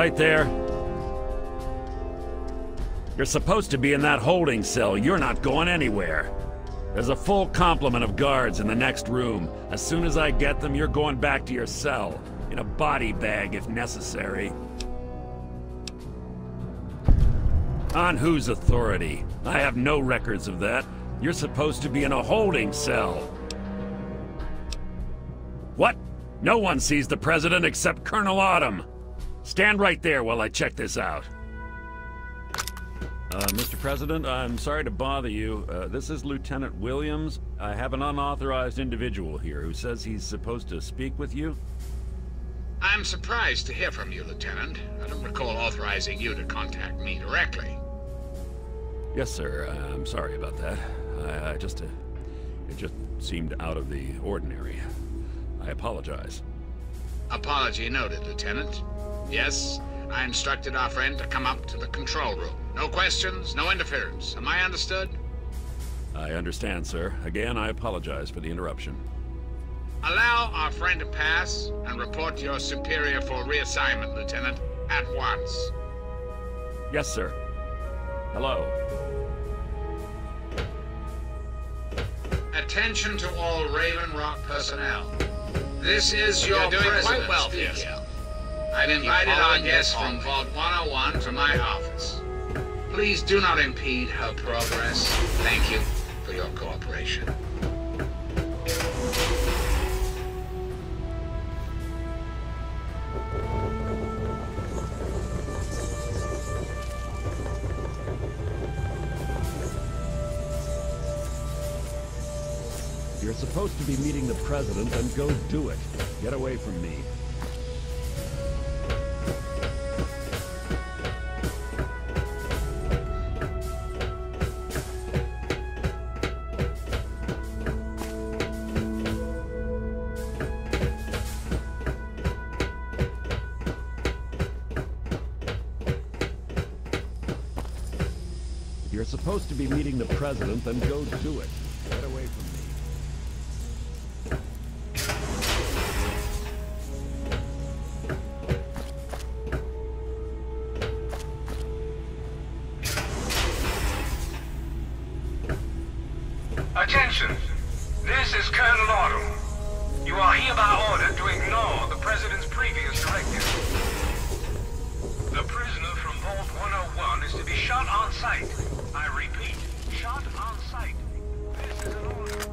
right there? You're supposed to be in that holding cell. You're not going anywhere. There's a full complement of guards in the next room. As soon as I get them, you're going back to your cell. In a body bag, if necessary. On whose authority? I have no records of that. You're supposed to be in a holding cell. What? No one sees the President except Colonel Autumn. Stand right there while I check this out. Mr. President, I'm sorry to bother you. This is Lieutenant Williams. I have an unauthorized individual here who says he's supposed to speak with you. I'm surprised to hear from you, Lieutenant. I don't recall authorizing you to contact me directly. Yes, sir. I'm sorry about that. It just seemed out of the ordinary. I apologize. Apology noted, Lieutenant. Yes, I instructed our friend to come up to the control room. No questions, no interference. Am I understood? I understand, sir. Again, I apologize for the interruption. Allow our friend to pass and report to your superior for reassignment, Lieutenant, at once. Yes, sir. Hello. Attention to all Raven Rock personnel. This is your president. You're doing quite well, speaking. I've invited our guest from Vault 101 to my office. Please do not impede her progress. Thank you for your cooperation. You're supposed to be meeting the President, then go do it. Get away from me. You're supposed to be meeting the President, then go do it. Get away from me. Attention! This is Colonel Autumn. You are hereby ordered to ignore the President's previous directive. The prisoner from Vault 101 is to be shot on sight. I repeat, shot on sight. This is an order.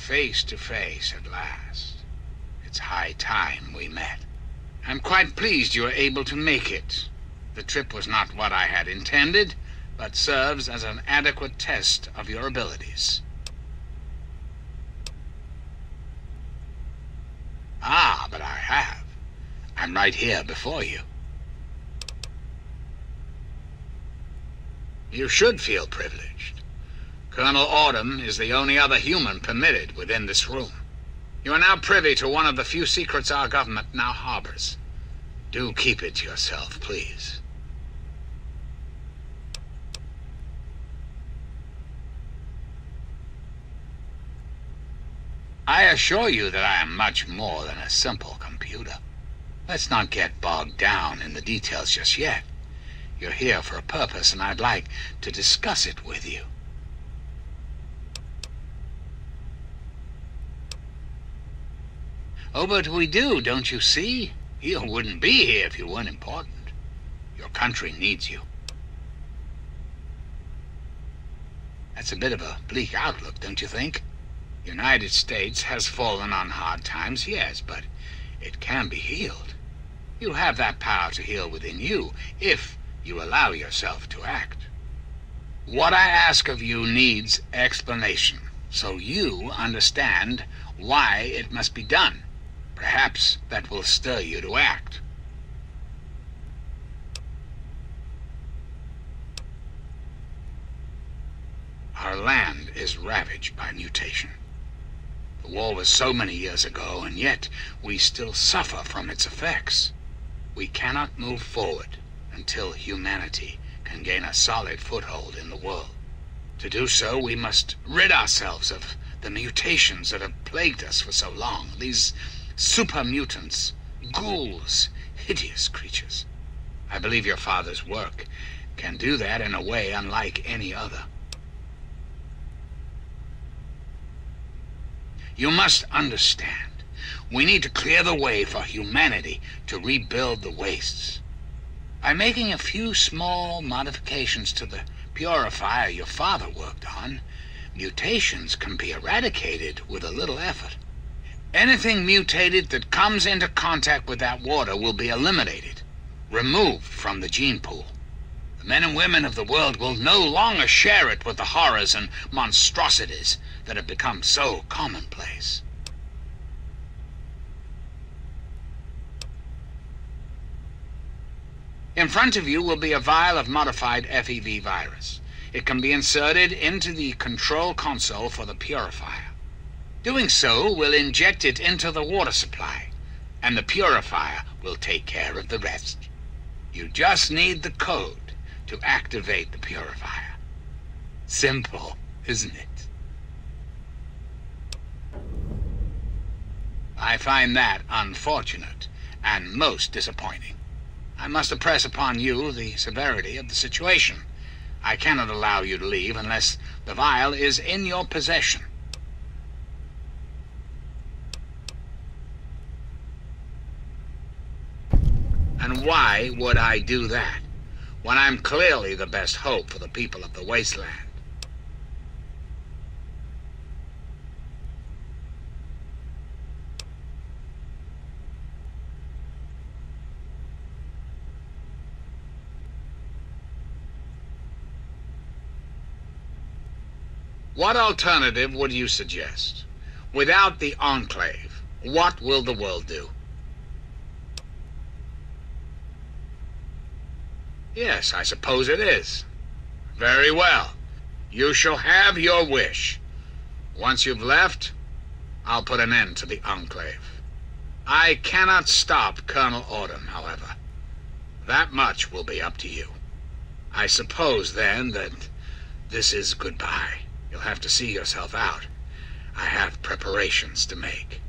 face to face at last. It's high time we met. I'm quite pleased you were able to make it. The trip was not what I had intended, but serves as an adequate test of your abilities. Ah, but I have. I'm right here before you. You should feel privileged. Colonel Autumn is the only other human permitted within this room. You are now privy to one of the few secrets our government now harbors. Do keep it to yourself, please. I assure you that I am much more than a simple computer. Let's not get bogged down in the details just yet. You're here for a purpose, and I'd like to discuss it with you. Oh, but we do, don't you see? You wouldn't be here if you weren't important. Your country needs you. That's a bit of a bleak outlook, don't you think? The United States has fallen on hard times, yes, but it can be healed. You have that power to heal within you, if you allow yourself to act. What I ask of you needs explanation, so you understand why it must be done. Perhaps that will stir you to act. Our land is ravaged by mutation. The war was so many years ago, and yet we still suffer from its effects. We cannot move forward until humanity can gain a solid foothold in the world. To do so, we must rid ourselves of the mutations that have plagued us for so long. These super mutants, ghouls, hideous creatures. I believe your father's work can do that in a way unlike any other. You must understand, we need to clear the way for humanity to rebuild the wastes. By making a few small modifications to the purifier your father worked on, mutations can be eradicated with a little effort. Anything mutated that comes into contact with that water will be eliminated, removed from the gene pool. The men and women of the world will no longer share it with the horrors and monstrosities that have become so commonplace. In front of you will be a vial of modified FEV virus. It can be inserted into the control console for the purifier. Doing so will inject it into the water supply, and the purifier will take care of the rest. You just need the code to activate the purifier. Simple, isn't it? I find that unfortunate and most disappointing. I must impress upon you the severity of the situation. I cannot allow you to leave unless the vial is in your possession. And why would I do that, when I'm clearly the best hope for the people of the wasteland? What alternative would you suggest? Without the Enclave, what will the world do? Yes, I suppose it is. Very well. You shall have your wish. Once you've left, I'll put an end to the Enclave. I cannot stop Colonel Autumn, however. That much will be up to you. I suppose, then, that this is goodbye. You'll have to see yourself out. I have preparations to make.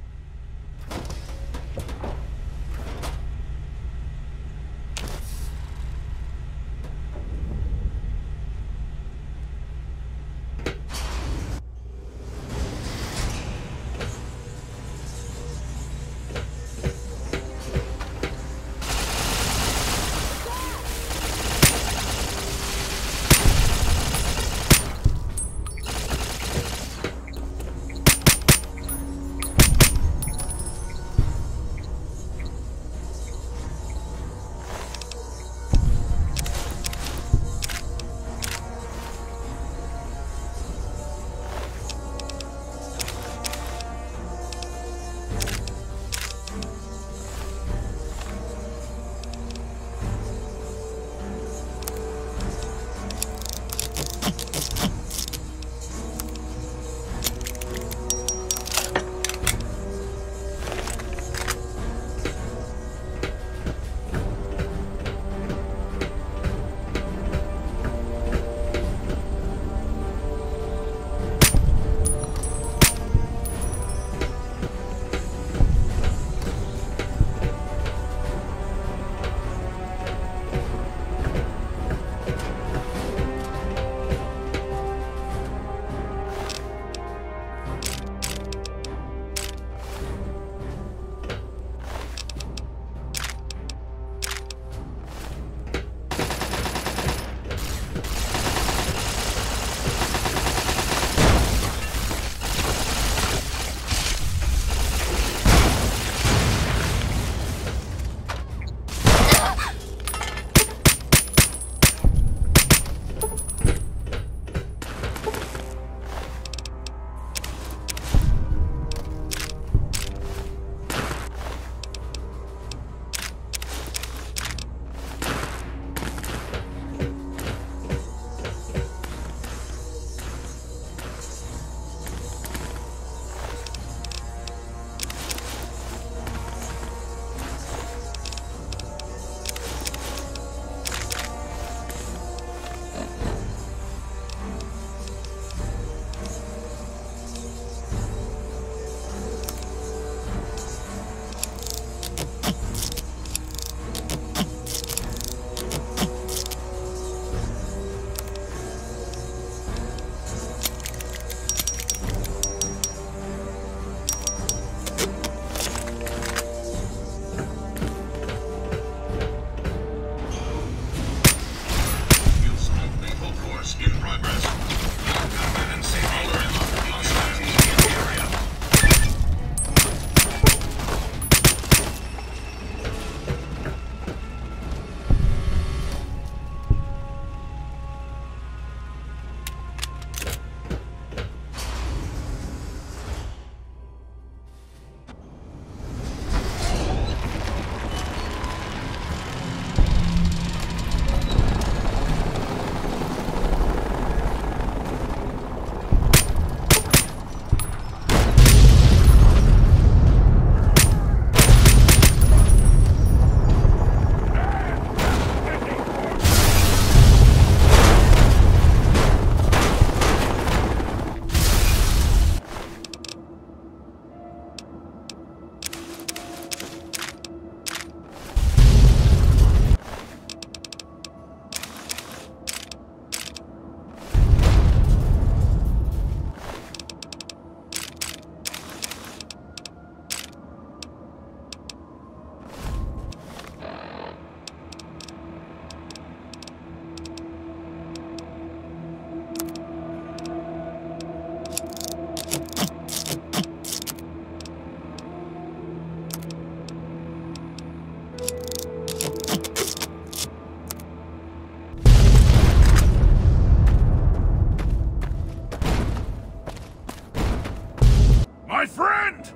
My friend!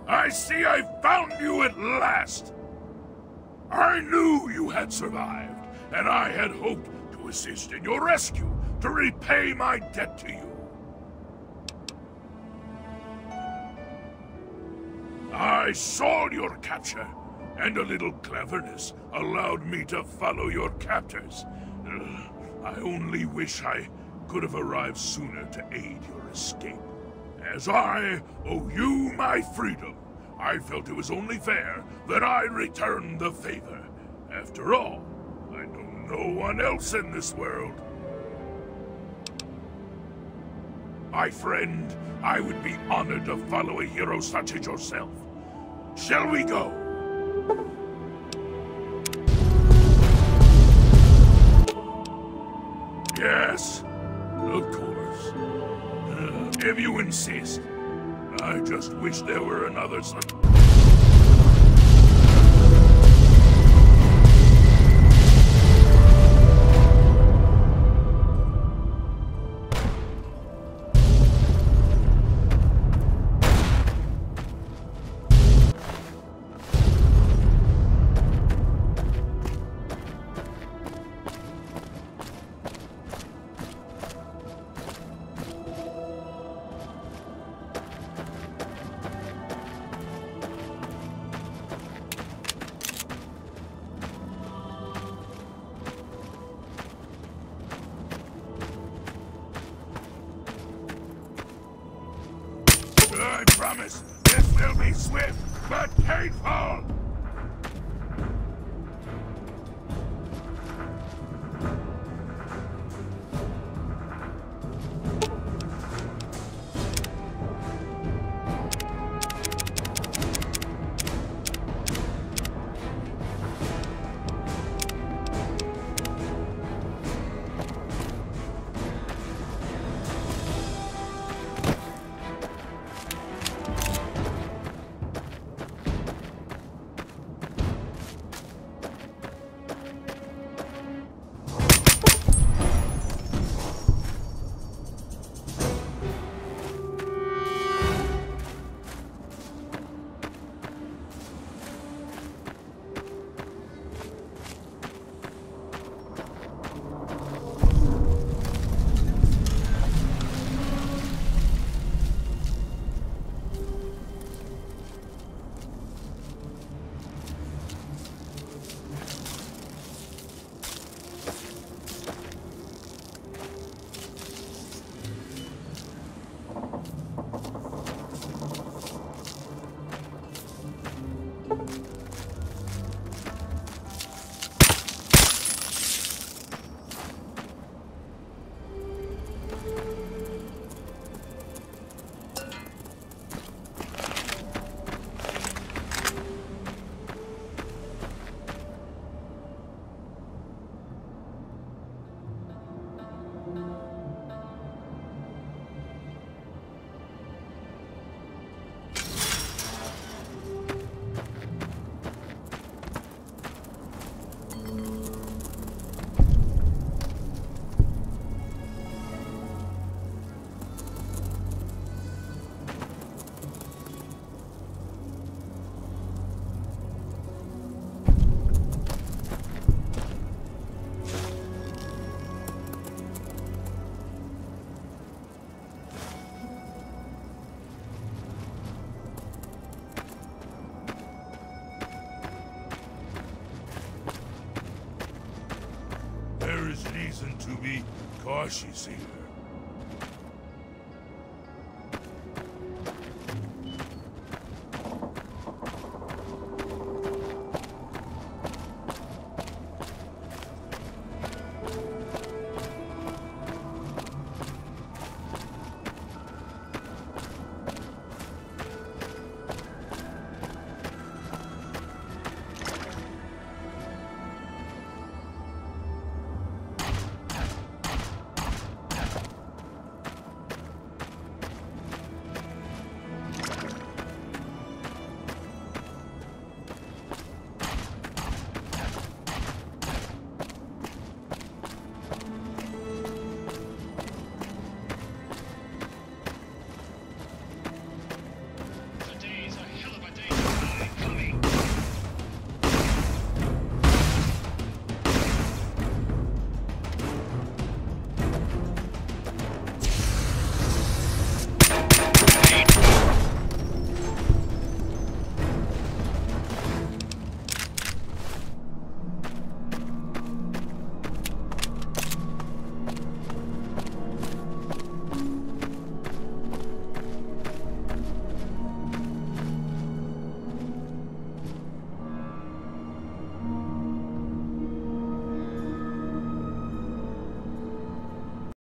I see I found you at last! I knew you had survived, and I had hoped to assist in your rescue, to repay my debt to you. I saw your capture, and a little cleverness allowed me to follow your captors. I only wish I could have arrived sooner to aid your escape. As I owe you my freedom, I felt it was only fair that I return the favor. After all, I know no one else in this world. My friend, I would be honored to follow a hero such as yourself. Shall we go? Yes, of course. If you insist. I just wish there were another son. I promise, this will be swift, but painful! There is reason to be cautious here.